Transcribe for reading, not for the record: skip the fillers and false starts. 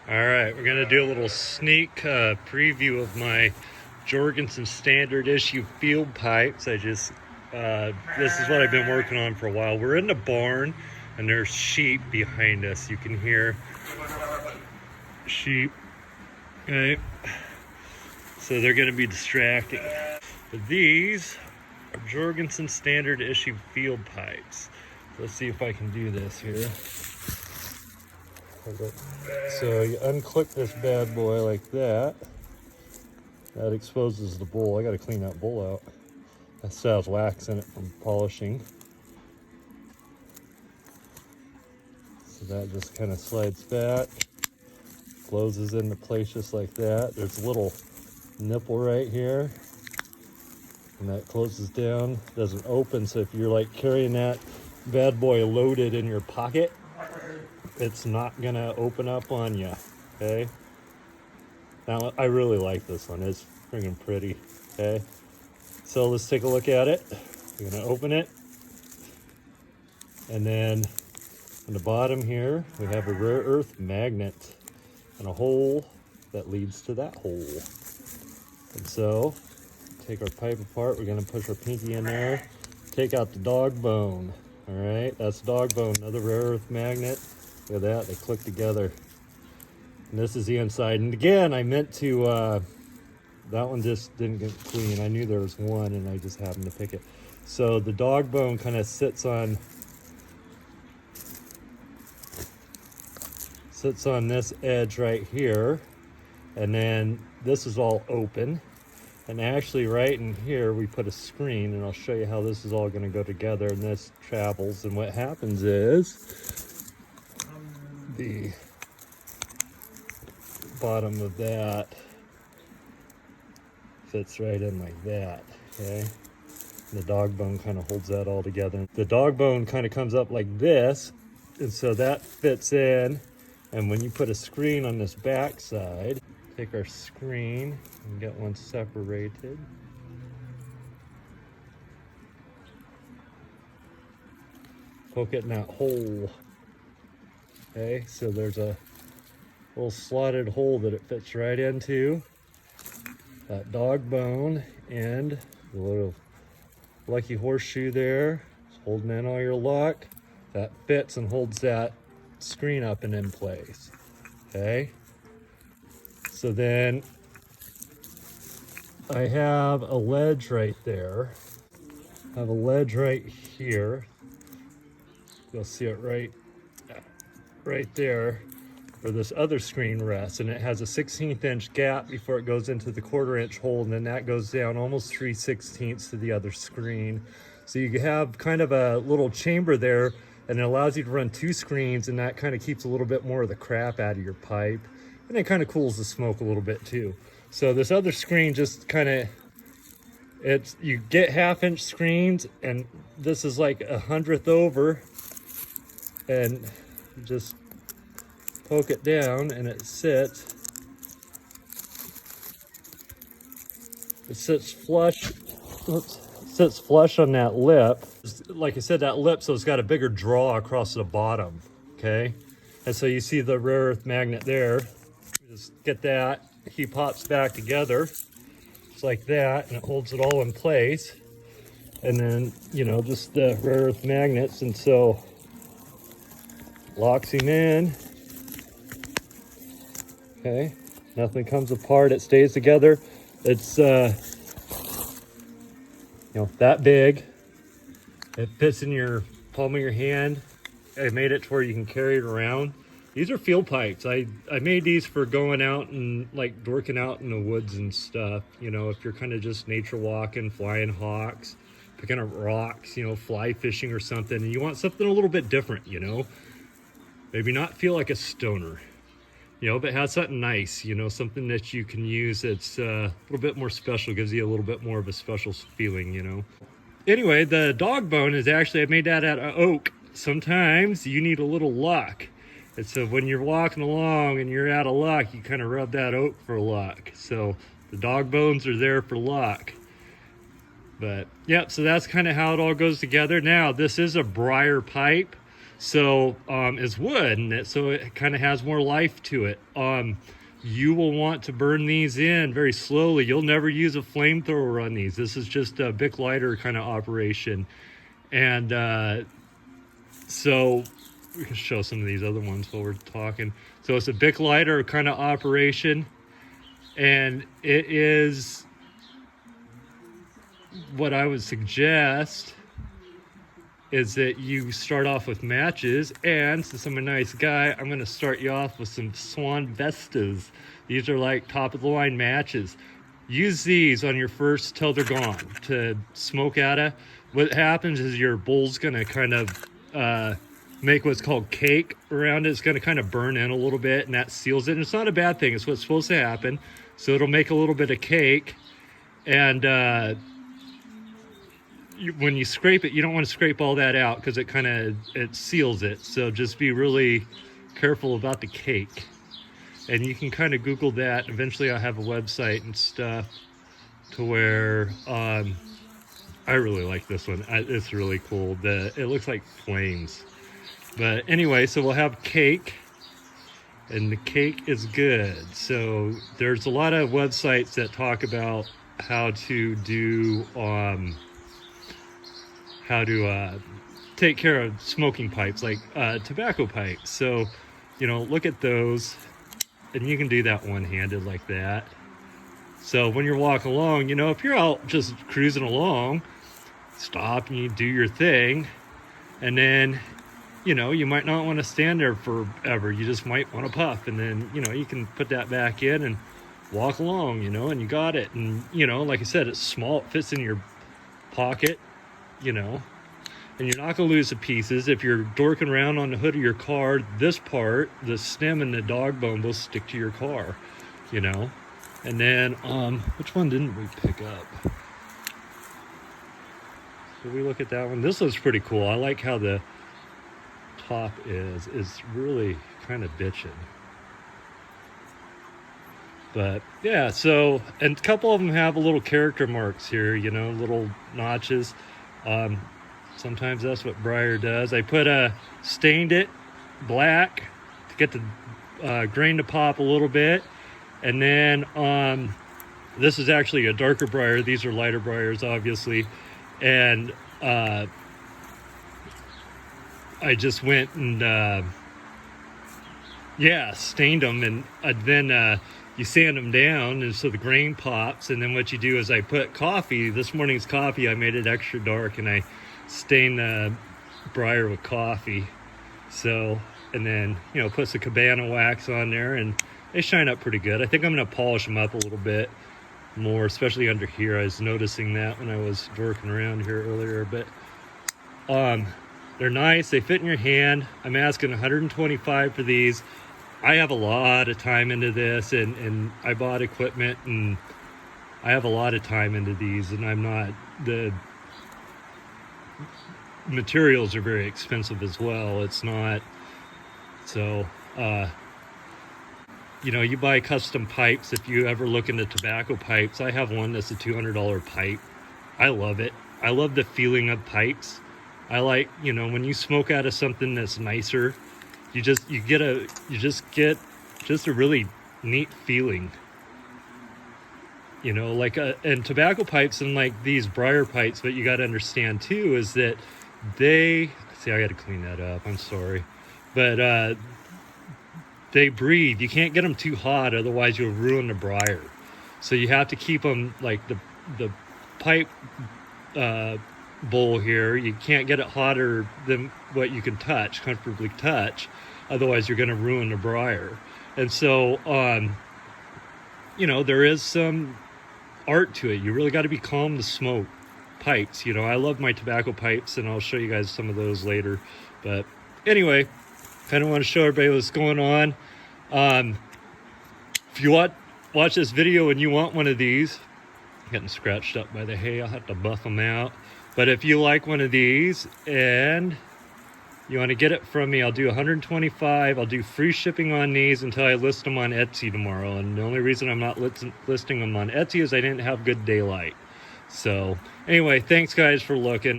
All right, we're gonna do a little sneak preview of my Jorgensen standard issue field pipes. This is what I've been working on for a while. We're in the barn and there's sheep behind us. You can hear sheep, okay? So they're gonna be distracting. But these are Jorgensen standard issue field pipes. Let's see if I can do this here. So you unclick this bad boy like that. That exposes the bowl. I gotta clean that bowl out. That still has wax in it from polishing. So that just kind of slides back, closes into place just like that. There's a little nipple right here, and that closes down, doesn't open. So if you're like carrying that bad boy loaded in your pocket, it's not gonna open up on you, okay? Now, I really like this one. It's freaking pretty, okay? So let's take a look at it. We're gonna open it. And then on the bottom here, we have a rare earth magnet and a hole that leads to that hole. And so, take our pipe apart. We're gonna push our pinky in there, take out the dog bone. All right, that's dog bone, another rare earth magnet. Look at that, they click together. And this is the inside. And again, I meant to, that one just didn't get clean. I knew there was one and I just happened to pick it. So the dog bone kind of sits on this edge right here. And then this is all open. And actually right in here, we put a screen, and I'll show you how this is all gonna go together, and this travels. And what happens is the bottom of that fits right in like that, okay? And the dog bone kind of holds that all together. The dog bone kind of comes up like this, and so that fits in. And when you put a screen on this back side, take our screen and get one separated. Poke it in that hole. Okay, so there's a little slotted hole that it fits right into. That dog bone and the little lucky horseshoe there, holding in all your luck. That fits and holds that screen up and in place. Okay. So then I have a ledge right there. I have a ledge right here. You'll see it right there where this other screen rests, and it has a 1/16 inch gap before it goes into the 1/4 inch hole, and then that goes down almost 3/16 to the other screen. So you have kind of a little chamber there, and it allows you to run 2 screens, and that kind of keeps a little bit more of the crap out of your pipe. And it kind of cools the smoke a little bit too. So this other screen just kind of, you get 1/2 inch screens, and this is like 1/100th over, and you just poke it down and it sits flush. Oops. Sits flush on that lip. Like I said, that lip, so it's got a bigger draw across the bottom, okay? And so you see the rare earth magnet there. Just get that, he pops back together, just like that, and it holds it all in place. And then, you know, just the rare earth magnets, and so locks him in. Okay, nothing comes apart, it stays together. It's you know, that big. It fits in your palm of your hand. I made it to where you can carry it around. These are field pipes. I made these for going out and like dorking out in the woods and stuff. You know, if you're kind of just nature walking, flying hawks, picking up rocks, you know, fly fishing or something, and you want something a little bit different, you know, maybe not feel like a stoner, you know, but have something nice, you know, something that you can use that's a little bit more special, gives you a little bit more of a special feeling, you know. Anyway, the dog bone is actually, I made that out of oak. Sometimes you need a little luck. And so when you're walking along and you're out of luck, you kind of rub that oak for luck. So the dog bones are there for luck. But yep, so that's kind of how it all goes together. Now, this is a briar pipe. So is wood, and so it kind of has more life to it. You will want to burn these in very slowly. You'll never use a flamethrower on these. This is just a Bic lighter kind of operation. And so we can show some of these other ones while we're talking. So it's a Bic lighter kind of operation, and it is what I would suggest is that you start off with matches, and since I'm a nice guy, I'm going to start you off with some Swan Vestas. These are like top of the line matches. Use these on your first till they're gone to smoke out of. What happens is your bowl's going to kind of make what's called cake around it. It's going to kind of burn in a little bit, and that seals it. And it's not a bad thing. It's what's supposed to happen. So it'll make a little bit of cake, and when you scrape it, you don't want to scrape all that out because it seals it. So just be really careful about the cake. And you can kind of Google that. Eventually I'll have a website and stuff to where I really like this one. It's really cool. It looks like flames. But anyway, so we'll have cake, and the cake is good. So there's a lot of websites that talk about how to do take care of smoking pipes, like tobacco pipes. So, look at those, and you can do that one-handed like that. So when you're walking along, if you're out just cruising along, stop and you do your thing, and then, you might not want to stand there forever. You just might want to puff, and then, you can put that back in and walk along, and you got it. And, like I said, it's small, it fits in your pocket, and you're not going to lose the pieces. If you're dorking around on the hood of your car, this part, the stem and the dog bone, will stick to your car, And then, which one didn't we pick up? Did we look at that one? This looks pretty cool. I like how the top is. It's really kind of bitchin'. But yeah, so, and a couple of them have a little character marks here, little notches. Sometimes that's what Briar does. I stained it black to get the grain to pop a little bit. And then this is actually a darker briar. These are lighter briars, obviously. And I just went and stained them, and then you sand them down, and so the grain pops. And then what you do is I put coffee. This morning's coffee, I made it extra dark, and I stained the briar with coffee. So, and then put some cabana wax on there, and they shine up pretty good. I think I'm going to polish them up a little bit more, especially under here. I was noticing that when I was working around here earlier. But they're nice. They fit in your hand. I'm asking $125 for these. I have a lot of time into this, and I bought equipment, and I have a lot of time into these, and the materials are very expensive as well. It's not, so, you buy custom pipes. If you ever look into tobacco pipes, I have one that's a $200 pipe. I love it. I love the feeling of pipes. I like, when you smoke out of something that's nicer, you just get a really neat feeling. And tobacco pipes and like these briar pipes, what you got to understand too is that I got to clean that up. I'm sorry. But they breathe. You can't get them too hot, otherwise you'll ruin the briar. So you have to keep them like the pipe bowl here. You can't get it hotter than what you can comfortably touch. Otherwise you're going to ruin the briar. And so, there is some art to it. You really got to be calm to smoke pipes. I love my tobacco pipes, and I'll show you guys some of those later. But anyway, kind of want to show everybody what's going on. If you watch this video and you want one of these, getting scratched up by the hay, I'll have to buff them out. But if you like one of these and you want to get it from me, I'll do $125. I'll do free shipping on these until I list them on Etsy tomorrow. And the only reason I'm not listing them on Etsy is I didn't have good daylight. So anyway, thanks guys for looking.